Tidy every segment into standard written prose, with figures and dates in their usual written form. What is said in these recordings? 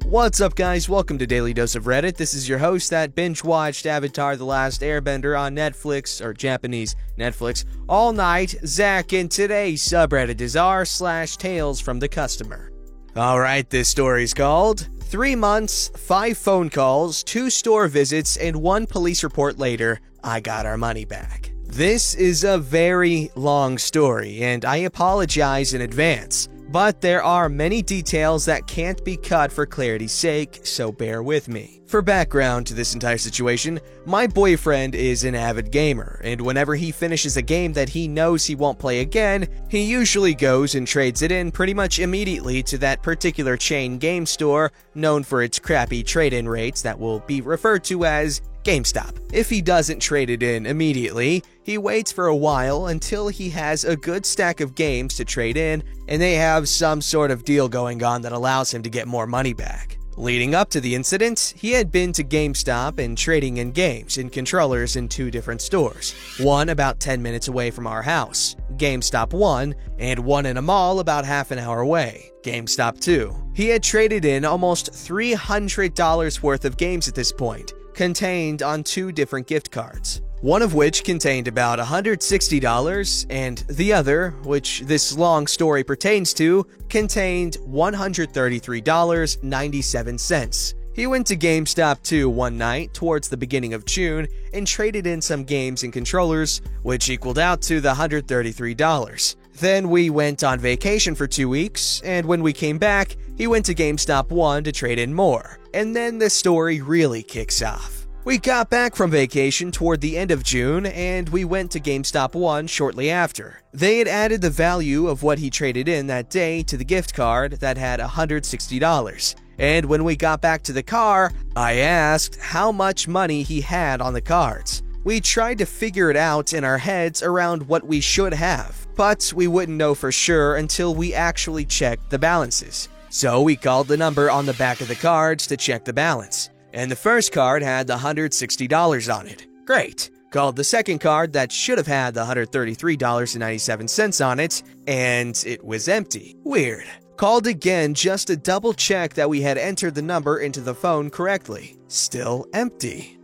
What's up, guys? Welcome to Daily Dose of Reddit. This is your host that binge-watched Avatar: The Last Airbender on Netflix, or Japanese Netflix, all night, Zach, and today's subreddit is r/tales from the customer. Alright, this story's called 3 months, 5 phone calls, 2 store visits, and 1 police report later, I got our money back. This is a very long story, and I apologize in advance. But there are many details that can't be cut for clarity's sake, so bear with me. For background to this entire situation, my boyfriend is an avid gamer, and whenever he finishes a game that he knows he won't play again, he usually goes and trades it in pretty much immediately to that particular chain game store known for its crappy trade-in rates that will be referred to as GameStop. If he doesn't trade it in immediately, he waits for a while until he has a good stack of games to trade in and they have some sort of deal going on that allows him to get more money back. Leading up to the incident, he had been to GameStop and trading in games and controllers in 2 different stores, one about 10 minutes away from our house, GameStop 1, and one in a mall about half an hour away, GameStop 2. He had traded in almost $300 worth of games at this point, contained on 2 different gift cards, one of which contained about $160 and the other, which this long story pertains to, contained $133.97. He went to GameStop 2 one night towards the beginning of June and traded in some games and controllers, which equaled out to the $133. Then we went on vacation for 2 weeks, and when we came back, he went to GameStop 1 to trade in more. And then the story really kicks off. We got back from vacation toward the end of June, and we went to GameStop 1 shortly after. They had added the value of what he traded in that day to the gift card that had $160. And when we got back to the car, I asked how much money he had on the cards. We tried to figure it out in our heads around what we should have, but we wouldn't know for sure until we actually checked the balances. So we called the number on the back of the cards to check the balance, and the first card had the $160 on it. Great. Called the second card that should have had the $133.97 on it, and it was empty. Weird. Called again just to double check that we had entered the number into the phone correctly. Still empty.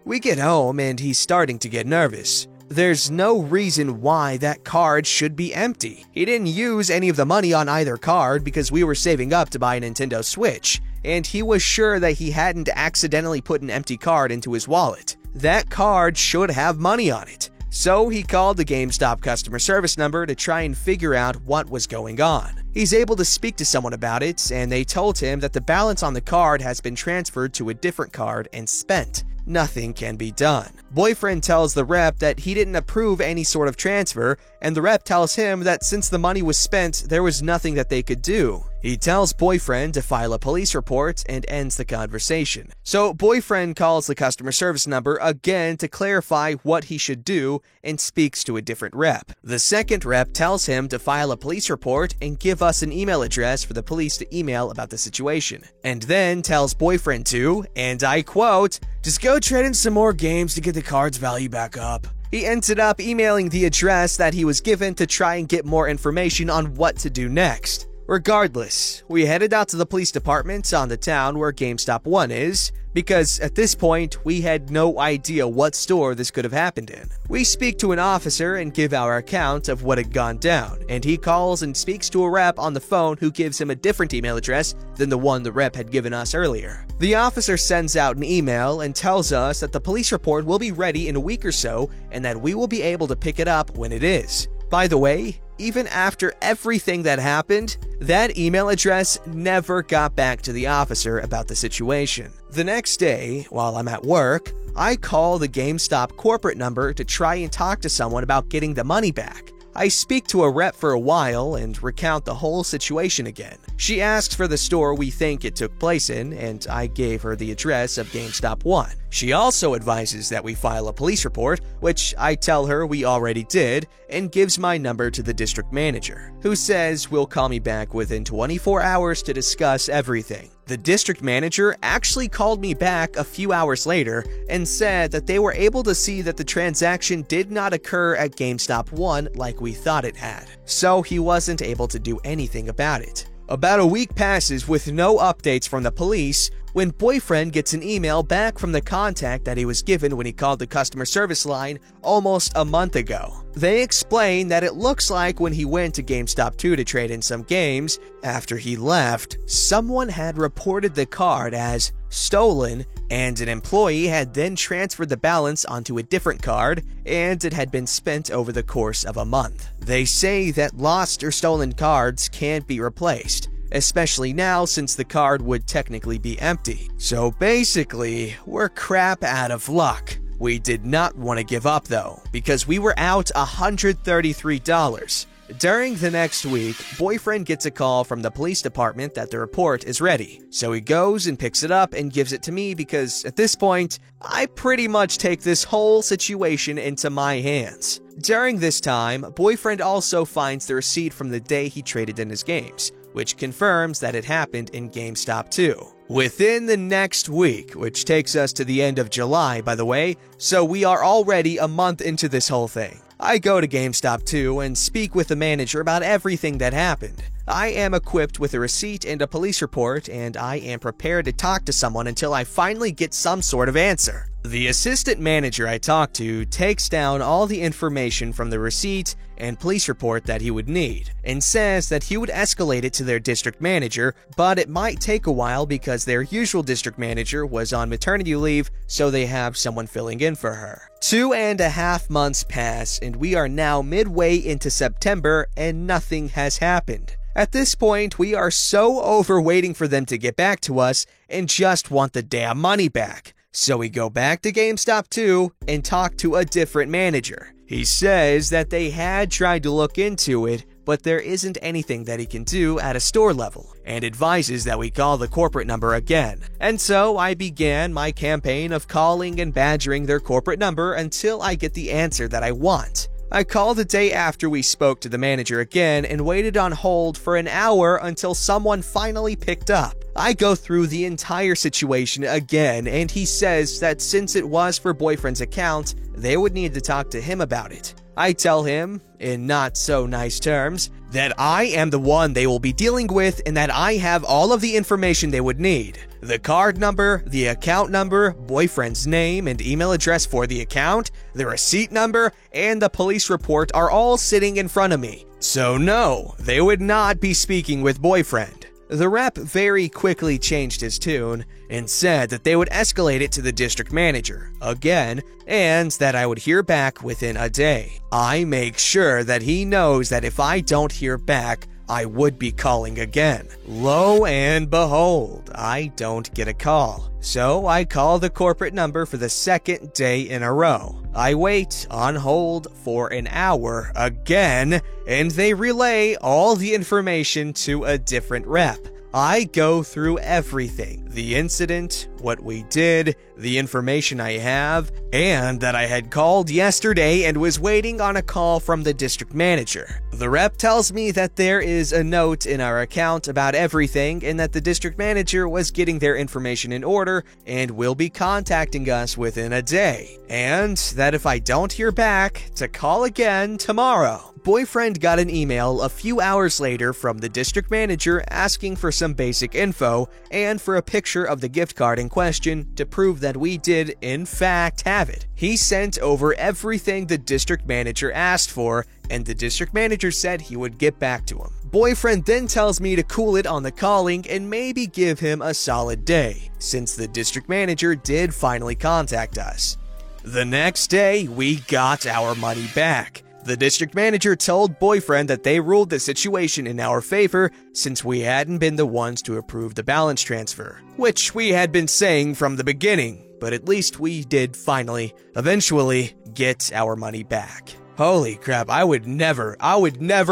We get home and he's starting to get nervous. There's no reason why that card should be empty. He didn't use any of the money on either card because we were saving up to buy a Nintendo Switch, and he was sure that he hadn't accidentally put an empty card into his wallet. That card should have money on it. So he called the GameStop customer service number to try and figure out what was going on. He's able to speak to someone about it, and they told him that the balance on the card has been transferred to a different card and spent. Nothing can be done. Boyfriend tells the rep that he didn't approve any sort of transfer, and the rep tells him that since the money was spent, there was nothing that they could do. He tells boyfriend to file a police report and ends the conversation. So boyfriend calls the customer service number again to clarify what he should do and speaks to a different rep. The second rep tells him to file a police report and give us an email address for the police to email about the situation, and then tells boyfriend to, and I quote, "Just go trade in some more games to get the card's value back up." He ended up emailing the address that he was given to try and get more information on what to do next. Regardless, we headed out to the police department on the town where GameStop 1 is, because at this point, we had no idea what store this could have happened in. We speak to an officer and give our account of what had gone down, and he calls and speaks to a rep on the phone who gives him a different email address than the one the rep had given us earlier. The officer sends out an email and tells us that the police report will be ready in a week or so and that we will be able to pick it up when it is. By the way, even after everything that happened, that email address never got back to the officer about the situation. The next day, while I'm at work, I call the GameStop corporate number to try and talk to someone about getting the money back. I speak to a rep for a while and recount the whole situation again. She asks for the store we think it took place in, and I gave her the address of GameStop 1. She also advises that we file a police report, which I tell her we already did, and gives my number to the district manager, who says will call me back within 24 hours to discuss everything. The district manager actually called me back a few hours later and said that they were able to see that the transaction did not occur at GameStop 1 like we thought it had, so he wasn't able to do anything about it. About a week passes with no updates from the police when boyfriend gets an email back from the contact that he was given when he called the customer service line almost a month ago. They explain that it looks like when he went to GameStop 2 to trade in some games, after he left, someone had reported the card as stolen, and an employee had then transferred the balance onto a different card, and it had been spent over the course of a month. They say that lost or stolen cards can't be replaced, especially now since the card would technically be empty. So basically, we're crap out of luck. We did not want to give up though, because we were out $133. During the next week, boyfriend gets a call from the police department that the report is ready. So he goes and picks it up and gives it to me because at this point, I pretty much take this whole situation into my hands. During this time, boyfriend also finds the receipt from the day he traded in his games, which confirms that it happened in GameStop 2. Within the next week, which takes us to the end of July, by the way, so we are already a month into this whole thing. I go to GameStop 2 and speak with the manager about everything that happened. I am equipped with a receipt and a police report, and I am prepared to talk to someone until I finally get some sort of answer. The assistant manager I talk to takes down all the information from the receipt and police report that he would need, and says that he would escalate it to their district manager, but it might take a while because their usual district manager was on maternity leave, so they have someone filling in for her. 2.5 months pass, and we are now midway into September, and nothing has happened. At this point, we are so over waiting for them to get back to us and just want the damn money back. So we go back to GameStop 2 and talk to a different manager. He says that they had tried to look into it, but there isn't anything that he can do at a store level, and advises that we call the corporate number again. And so I began my campaign of calling and badgering their corporate number until I get the answer that I want. I called the day after we spoke to the manager again and waited on hold for an hour until someone finally picked up. I go through the entire situation again, and he says that since it was for boyfriend's account, they would need to talk to him about it. I tell him, in not so nice terms, that I am the one they will be dealing with and that I have all of the information they would need. The card number, the account number, boyfriend's name and email address for the account, the receipt number, and the police report are all sitting in front of me. So no, they would not be speaking with boyfriend. The rep very quickly changed his tune and said that they would escalate it to the district manager again, and that I would hear back within a day. I make sure that he knows that if I don't hear back, I would be calling again. Lo and behold, I don't get a call. So I call the corporate number for the second day in a row. I wait on hold for an hour again, and they relay all the information to a different rep. I go through everything, the incident, what we did, the information I have, and that I had called yesterday and was waiting on a call from the district manager. The rep tells me that there is a note in our account about everything and that the district manager was getting their information in order and will be contacting us within a day, and that if I don't hear back, to call again tomorrow. Boyfriend got an email a few hours later from the district manager asking for some basic info and for a picture of the gift card in question to prove that we did in fact have it. He sent over everything the district manager asked for, and the district manager said he would get back to him. Boyfriend then tells me to cool it on the calling and maybe give him a solid day, since the district manager did finally contact us. The next day, we got our money back. The district manager told boyfriend that they ruled the situation in our favor since we hadn't been the ones to approve the balance transfer, which we had been saying from the beginning, but at least we did finally, eventually, get our money back. Holy crap, I would never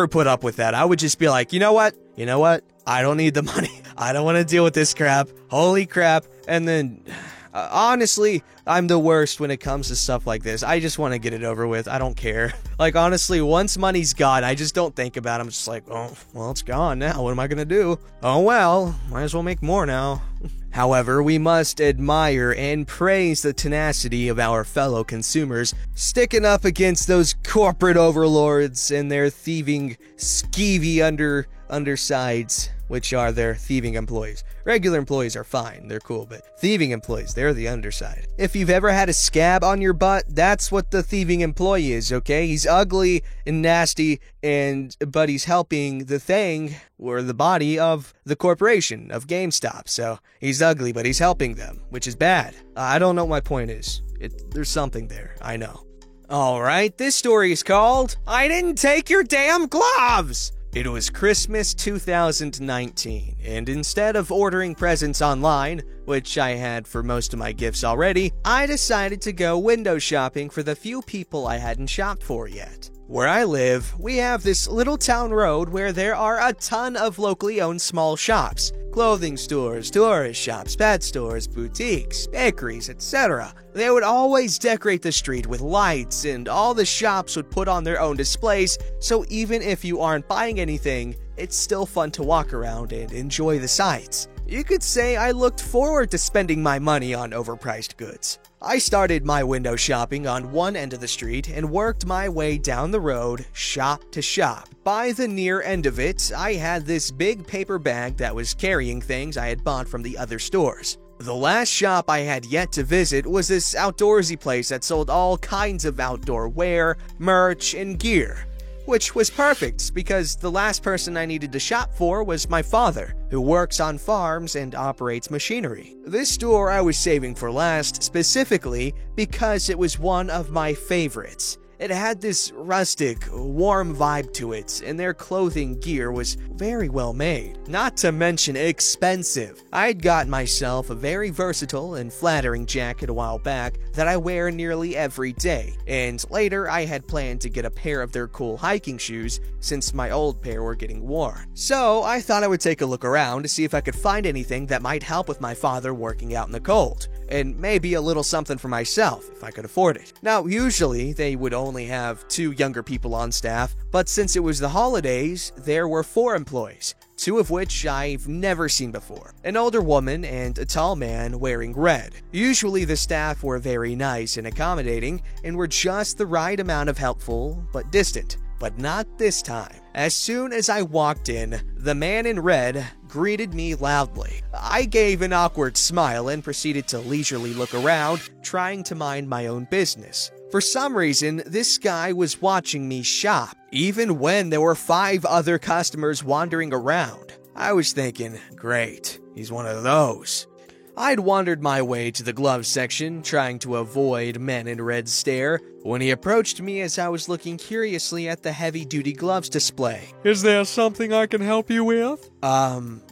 put up with that. I would just be like, you know what? I don't need the money. I don't want to deal with this crap. Holy crap. And then, honestly, I'm the worst when it comes to stuff like this. I just want to get it over with. I don't care. Like, honestly, once money's gone, I just don't think about it. I'm just like, oh, well, it's gone now. What am I going to do? Oh, well, might as well make more now. However, we must admire and praise the tenacity of our fellow consumers, sticking up against those corporate overlords and their thieving, skeevy undersides. which are their thieving employees. Regular employees are fine, they're cool, but thieving employees, they're the underside. If you've ever had a scab on your butt, that's what the thieving employee is, okay? He's ugly and nasty, but he's helping the thing, or the body of the corporation, of GameStop. So he's ugly, but he's helping them, which is bad. I don't know what my point is. There's something there, I know. Alright, this story is called, I Didn't Take Your Damn Gloves! It was Christmas 2019, and instead of ordering presents online, which I had for most of my gifts already, I decided to go window shopping for the few people I hadn't shopped for yet. Where I live, we have this little town road where there are a ton of locally owned small shops. Clothing stores, tourist shops, pet stores, boutiques, bakeries, etc. They would always decorate the street with lights, and all the shops would put on their own displays, so even if you aren't buying anything, it's still fun to walk around and enjoy the sights. You could say I looked forward to spending my money on overpriced goods. I started my window shopping on one end of the street and worked my way down the road, shop to shop. By the near end of it, I had this big paper bag that was carrying things I had bought from the other stores. The last shop I had yet to visit was this outdoorsy place that sold all kinds of outdoor wear, merch, and gear. Which was perfect, because the last person I needed to shop for was my father, who works on farms and operates machinery. This store I was saving for last, specifically because it was one of my favorites. It had this rustic, warm vibe to it, and their clothing gear was very well made. Not to mention expensive. I'd got myself a very versatile and flattering jacket a while back that I wear nearly every day, and later I had planned to get a pair of their cool hiking shoes since my old pair were getting worn. So I thought I would take a look around to see if I could find anything that might help with my father working out in the cold, and maybe a little something for myself if I could afford it. Now, usually they would only have 2 younger people on staff, but since it was the holidays, there were 4 employees, 2 of which I've never seen before. An older woman and a tall man wearing red. Usually the staff were very nice and accommodating and were just the right amount of helpful but distant. But not this time. As soon as I walked in, the man in red greeted me loudly. I gave an awkward smile and proceeded to leisurely look around, trying to mind my own business. For some reason, this guy was watching me shop, even when there were 5 other customers wandering around. I was thinking, great, he's one of those. I'd wandered my way to the glove section, trying to avoid Man in Red's stare, when he approached me as I was looking curiously at the heavy-duty gloves display. Is there something I can help you with?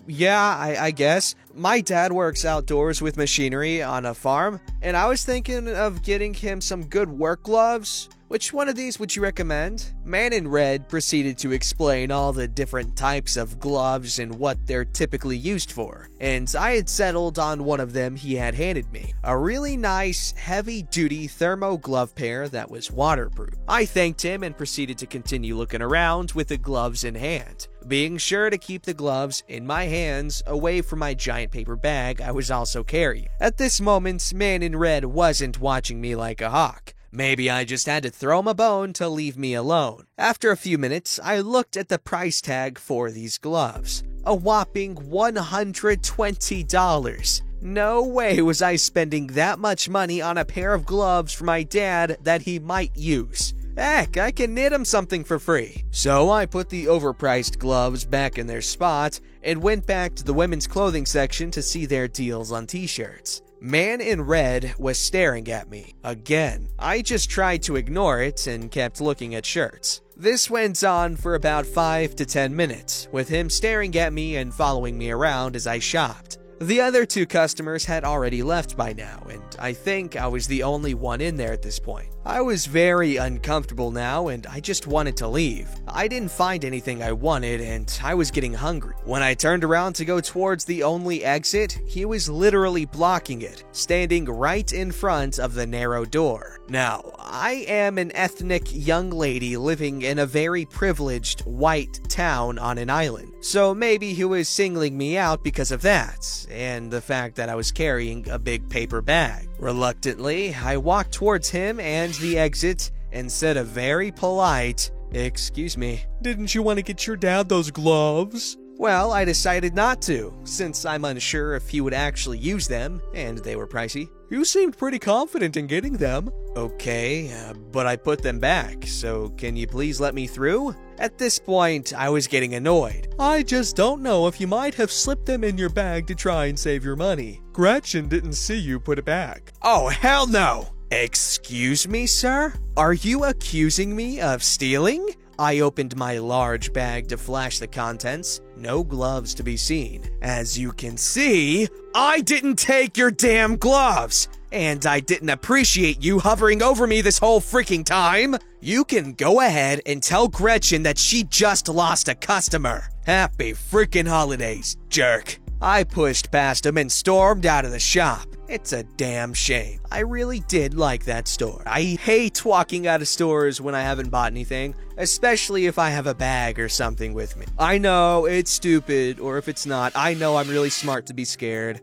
Yeah, I guess. My dad works outdoors with machinery on a farm, and I was thinking of getting him some good work gloves. Which one of these would you recommend? Man in Red proceeded to explain all the different types of gloves and what they're typically used for, and I had settled on one of them he had handed me. A really nice, heavy-duty thermo glove pair that was waterproof. I thanked him and proceeded to continue looking around with the gloves in hand, being sure to keep the gloves in my hands away from my giant paper bag I was also carrying. At this moment, Man in Red wasn't watching me like a hawk. Maybe I just had to throw him a bone to leave me alone. After a few minutes, I looked at the price tag for these gloves. A whopping $120. No way was I spending that much money on a pair of gloves for my dad that he might use. Heck, I can knit him something for free. So I put the overpriced gloves back in their spot and went back to the women's clothing section to see their deals on t-shirts. Man in Red was staring at me. Again, I just tried to ignore it and kept looking at shirts. This went on for about 5 to 10 minutes, with him staring at me and following me around as I shopped. The other 2 customers had already left by now, and I think I was the only one in there at this point. I was very uncomfortable now, and I just wanted to leave. I didn't find anything I wanted, and I was getting hungry. When I turned around to go towards the only exit, he was literally blocking it, standing right in front of the narrow door. Now, I am an ethnic young lady living in a very privileged white town on an island, so maybe he was singling me out because of that, and the fact that I was carrying a big paper bag. Reluctantly, I walked towards him and the exit and said a very polite, "Excuse me." Didn't you want to get your dad those gloves? Well, I decided not to, since I'm unsure if he would actually use them, and they were pricey. You seemed pretty confident in getting them. Okay, but I put them back, so can you please let me through? At this point, I was getting annoyed. I just don't know if you might have slipped them in your bag to try and save your money. Gretchen didn't see you put it back. Oh, hell no! Excuse me, sir? Are you accusing me of stealing? I opened my large bag to flash the contents. No gloves to be seen. As you can see, I didn't take your damn gloves! And I didn't appreciate you hovering over me this whole freaking time! You can go ahead and tell Gretchen that she just lost a customer. Happy freaking holidays, jerk. I pushed past him and stormed out of the shop. It's a damn shame. I really did like that store. I hate walking out of stores when I haven't bought anything, especially if I have a bag or something with me. I know it's stupid, or if it's not, I know I'm really smart to be scared.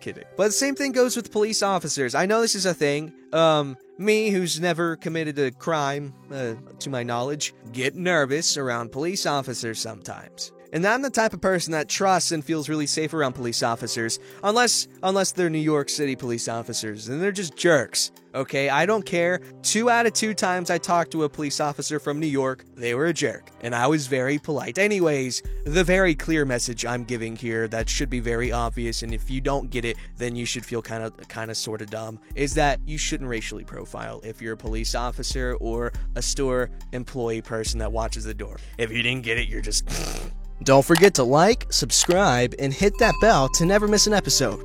Kidding. But the same thing goes with police officers. I know this is a thing. Me, who's never committed a crime, to my knowledge, get nervous around police officers sometimes. And I'm the type of person that trusts and feels really safe around police officers, unless they're New York City police officers, and they're just jerks, okay? I don't care. 2 out of 2 times I talked to a police officer from New York, they were a jerk, and I was very polite. Anyways, the very clear message I'm giving here that should be very obvious, and if you don't get it, then you should feel kind of sort of dumb, is that you shouldn't racially profile if you're a police officer or a store employee person that watches the door. If you didn't get it, you're just... Don't forget to like, subscribe, and hit that bell to never miss an episode.